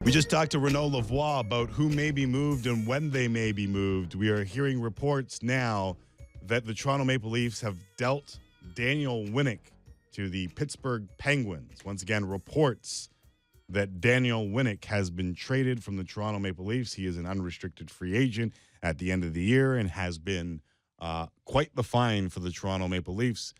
We just talked to Renaud Lavoie about who may be moved and when they may be moved. We are hearing reports now that the Toronto Maple Leafs have dealt Daniel Winnik to the Pittsburgh Penguins. Once again, reports that Daniel Winnik has been traded from the Toronto Maple Leafs. He is an unrestricted free agent at the end of the year and has been quite the find for the Toronto Maple Leafs.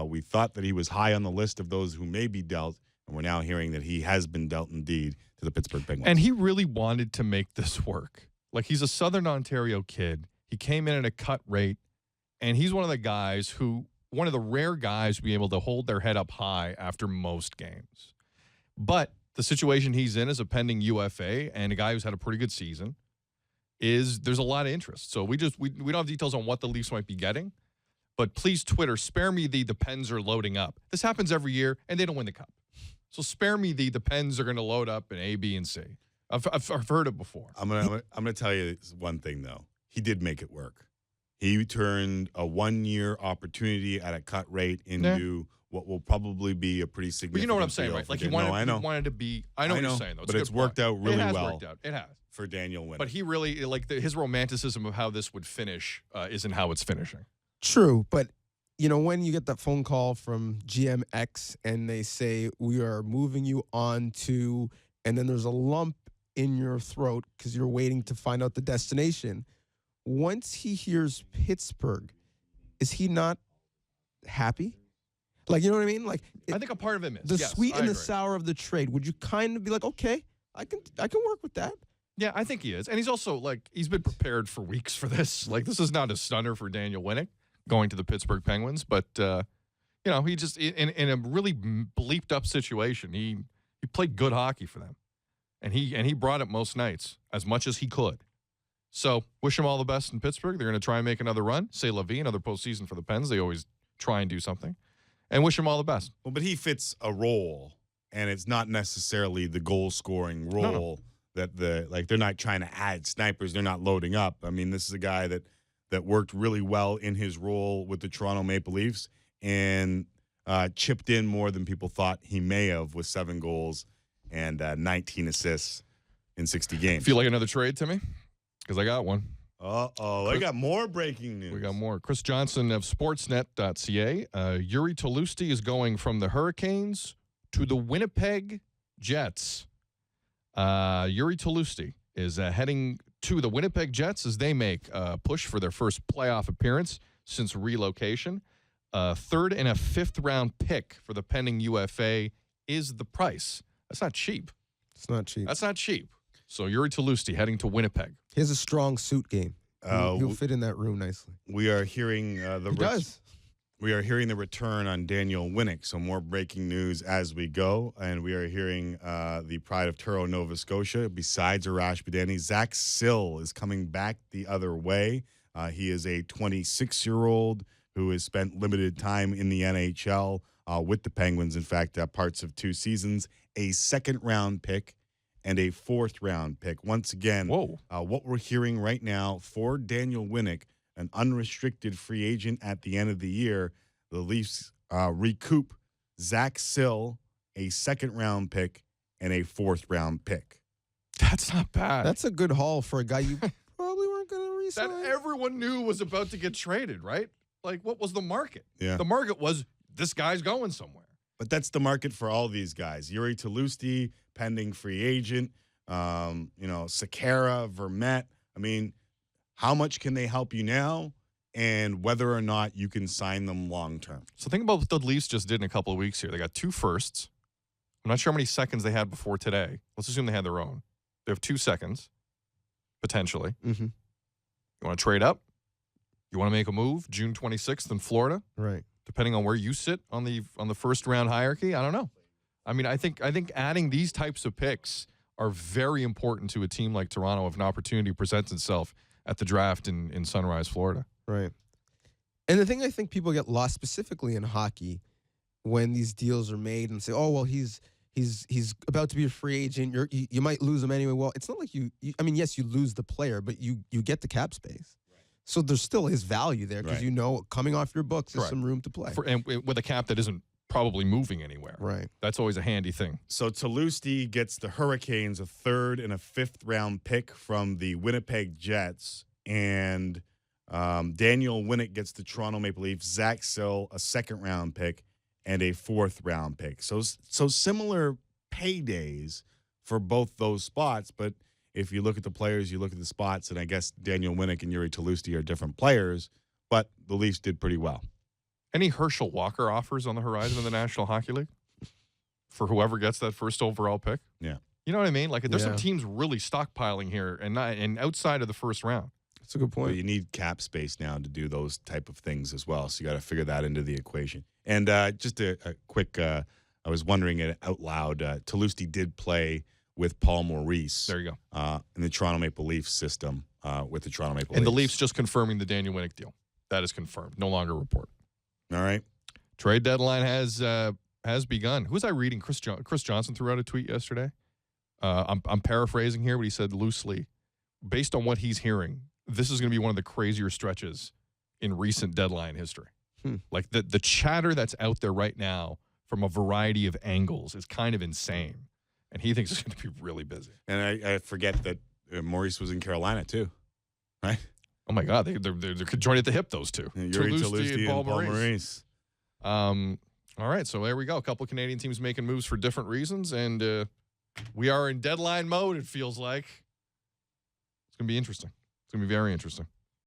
We thought that he was high on the list of those who may be dealt, and we're now hearing that he has been dealt indeed to the Pittsburgh Penguins. And he really wanted to make this work. Like, he's a Southern Ontario kid. He came in at a cut rate, and he's one of the rare guys to be able to hold their head up high after most games. But the situation he's in as a pending UFA and a guy who's had a pretty good season there's a lot of interest. So we don't have details on what the Leafs might be getting, but please, Twitter, spare me the Pens are loading up. This happens every year, and they don't win the Cup. So spare me the Pens are going to load up in A, B, and C. I've heard it before. I'm gonna tell you one thing, though. He did make it work. He turned a 1-year opportunity at a cut rate into what will probably be a pretty significant. But you know what I'm saying, right? Like, he wanted to be. I know what you're saying, though. But it's worked out really well. It has for Daniel Winnik. But he really his romanticism of how this would finish isn't how it's finishing. True, but when you get that phone call from GMX and they say, we are moving you on to, and then there's a lump in your throat because you're waiting to find out the destination. Once he hears Pittsburgh, is he not happy? Like, you know what I mean? Like, I think a part of him is. The yes, sweet and the agree. sour of the trade. Would you kind of be like, okay, I can work with that? Yeah, I think he is. And he's also, he's been prepared for weeks for this. Like, this is not a stunner for Daniel Winnik going to the Pittsburgh Penguins, but he just in a really bleeped up situation, he played good hockey for them, and he brought it most nights as much as he could. So wish him all the best in Pittsburgh. They're going to try and make another run. Say La Vie, another postseason for the Pens. They always try and do something, and wish him all the best. Well, but he fits a role, and it's not necessarily the goal scoring role. No. That they're not trying to add snipers. They're not loading up. I mean, this is a guy that worked really well in his role with the Toronto Maple Leafs and chipped in more than people thought he may have with 7 goals and 19 assists in 60 games. Feel like another trade to me? Because I got one. I got more breaking news. We got more. Chris Johnson of Sportsnet.ca. Jiri Tlusty is going from the Hurricanes to the Winnipeg Jets. Jiri Tlusty is heading to the Winnipeg Jets as they make a push for their first playoff appearance since relocation. A 3rd and a 5th round pick for the pending UFA is the price. That's not cheap. It's not cheap. That's not cheap. So Jiri Tlusty heading to Winnipeg. He has a strong suit game. He'll fit in that room nicely. We are hearing We are hearing the return on Daniel Winnik, so more breaking news as we go. And we are hearing the pride of Truro, Nova Scotia. Besides Arash Badani, Zach Sill is coming back the other way. He is a 26-year-old who has spent limited time in the NHL with the Penguins. In fact, parts of 2 seasons, a 2nd-round pick and a 4th-round pick. Once again, what we're hearing right now for Daniel Winnik, an unrestricted free agent at the end of the year, the Leafs recoup Zach Sill, a 2nd-round pick, and a 4th-round pick. That's not bad. That's a good haul for a guy you probably weren't going to re-sign. That everyone knew was about to get traded, right? Like, what was the market? Yeah. The market was, this guy's going somewhere. But that's the market for all these guys. Jiri Tlusty, pending free agent. Sakara, Vermette. I mean, how much can they help you now, and whether or not you can sign them long-term? So think about what the Leafs just did in a couple of weeks here. They got 2 firsts. I'm not sure how many seconds they had before today. Let's assume they had their own. They have 2 seconds, potentially. Mm-hmm. You want to trade up? You want to make a move June 26th in Florida? Right. Depending on where you sit on the first-round hierarchy? I don't know. I mean, I think adding these types of picks are very important to a team like Toronto if an opportunity presents itself at the draft in Sunrise, Florida. Right. And the thing I think people get lost specifically in hockey when these deals are made and say, oh, well, he's about to be a free agent. You might lose him anyway. Well, it's not like yes, you lose the player, but you get the cap space. Right. So there still is value there because coming off your books, there's some room to play. And with a cap that isn't probably moving anywhere. Right. That's always a handy thing. So Tlusty gets the Hurricanes a 3rd and a 5th round pick from the Winnipeg Jets, and Daniel Winnik gets the Toronto Maple Leafs, Zach Sill a 2nd round pick and a 4th round pick. So similar paydays for both those spots, but if you look at the players, you look at the spots, and I guess Daniel Winnik and Jiri Tlusty are different players, but the Leafs did pretty well. Any Herschel Walker offers on the horizon of the National Hockey League for whoever gets that 1st overall pick? Yeah. You know what I mean? Like, there's some teams really stockpiling here and outside of the 1st round. That's a good point. But you need cap space now to do those type of things as well, so you got to figure that into the equation. And just a quick, I was wondering it out loud, Tlusty did play with Paul Maurice. There you go. In the Toronto Maple Leafs system with the Toronto Maple Leafs. And the Leafs just confirming the Daniel Winnik deal. That is confirmed. No longer report. All right. Trade deadline has begun. Who was I reading? Chris Johnson threw out a tweet yesterday. I'm paraphrasing here, but he said loosely, based on what he's hearing, this is going to be one of the crazier stretches in recent deadline history. Like the chatter that's out there right now from a variety of angles is kind of insane. And he thinks it's going to be really busy. And I forget that Maurice was in Carolina too, right? Oh, my God. They're joined at the hip, those two. Jiri Tlusty and Paul Maurice. All right, so there we go. A couple of Canadian teams making moves for different reasons, and we are in deadline mode, it feels like. It's going to be interesting. It's going to be very interesting.